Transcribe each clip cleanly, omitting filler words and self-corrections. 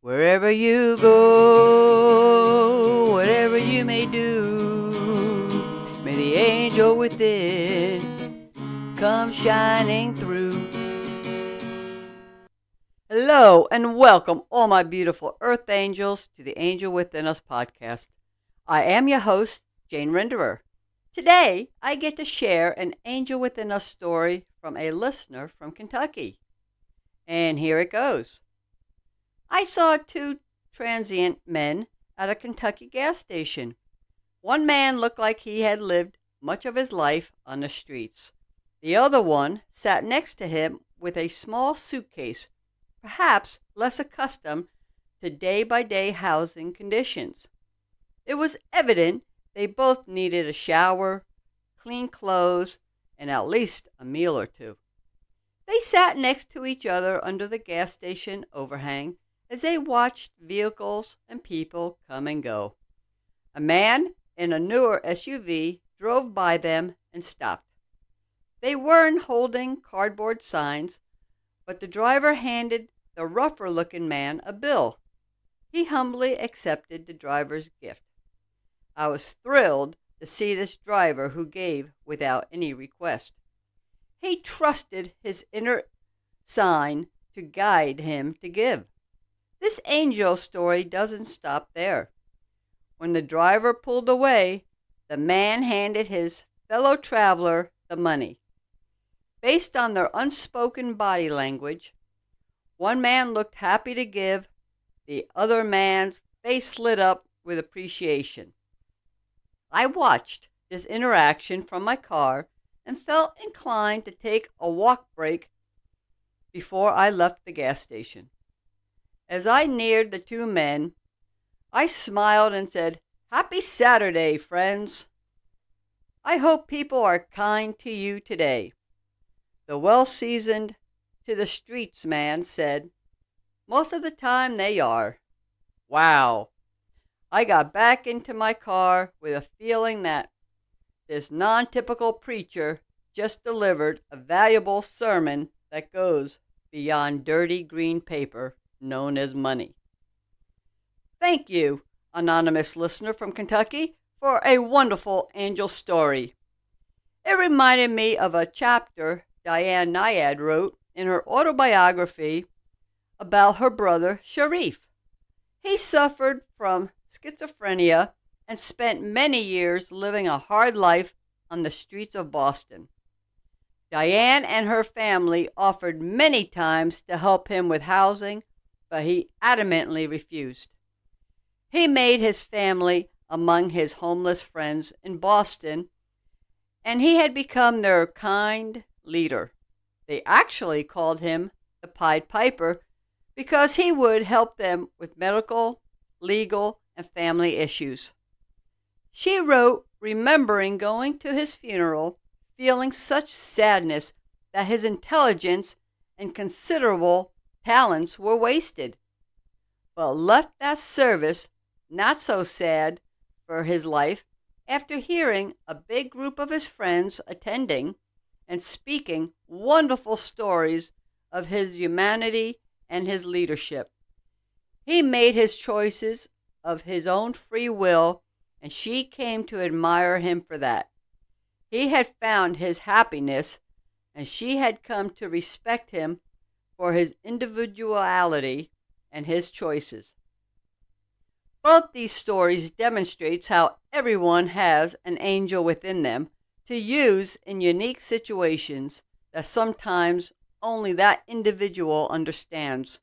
Wherever you go, whatever you may do, may the angel within come shining through. Hello and welcome, all my beautiful earth angels, to the Angel Within Us podcast. I am your host, Jane Renderer. Today, I get to share an Angel Within Us story from a listener from Kentucky. And here it goes. I saw two transient men at a Kentucky gas station. One man looked like he had lived much of his life on the streets. The other one sat next to him with a small suitcase, perhaps less accustomed to day-by-day housing conditions. It was evident they both needed a shower, clean clothes, and at least a meal or two. They sat next to each other under the gas station overhang as they watched vehicles and people come and go. A man in a newer SUV drove by them and stopped. They weren't holding cardboard signs, but the driver handed the rougher-looking man a bill. He humbly accepted the driver's gift. I was thrilled to see this driver who gave without any request. He trusted his inner sign to guide him to give. This angel story doesn't stop there. When the driver pulled away, the man handed his fellow traveler the money. Based on their unspoken body language, one man looked happy to give, the other man's face lit up with appreciation. I watched this interaction from my car and felt inclined to take a walk break before I left the gas station. As I neared the two men, I smiled and said, "Happy Saturday, friends. I hope people are kind to you today." The well-seasoned to the streets man said, "Most of the time they are." Wow! I got back into my car with a feeling that this non-typical preacher just delivered a valuable sermon that goes beyond dirty green paper known as money. Thank you, anonymous listener from Kentucky, for a wonderful angel story. It reminded me of a chapter Diane Nyad wrote in her autobiography about her brother Sharif. He suffered from schizophrenia and spent many years living a hard life on the streets of Boston. Diane and her family offered many times to help him with housing, but he adamantly refused. He made his family among his homeless friends in Boston, and he had become their kind leader. They actually called him the Pied Piper because he would help them with medical, legal, and family issues. She wrote, remembering going to his funeral, feeling such sadness that his intelligence and considerable talents were wasted, but left that service not so sad for his life after hearing a big group of his friends attending and speaking wonderful stories of his humanity and his leadership. He made his choices of his own free will, and she came to admire him for that. He had found his happiness, and she had come to respect him for his individuality and his choices. Both these stories demonstrates how everyone has an angel within them to use in unique situations that sometimes only that individual understands,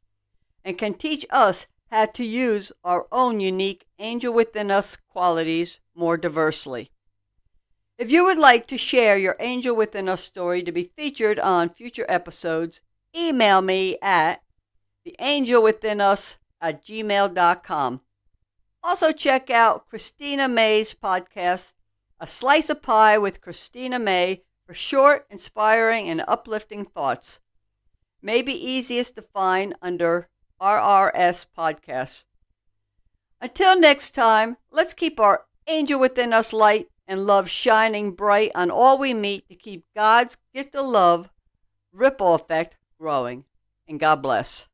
and can teach us how to use our own unique angel within us qualities more diversely. If you would like to share your angel within us story to be featured on future episodes, email me at theangelwithinus@gmail.com. Also check out Christina May's podcast, A Slice of Pie with Christina May, for short, inspiring, and uplifting thoughts. May be easiest to find under RRS Podcasts. Until next time, let's keep our angel within us light and love shining bright on all we meet to keep God's gift of love ripple effect growing. And God bless.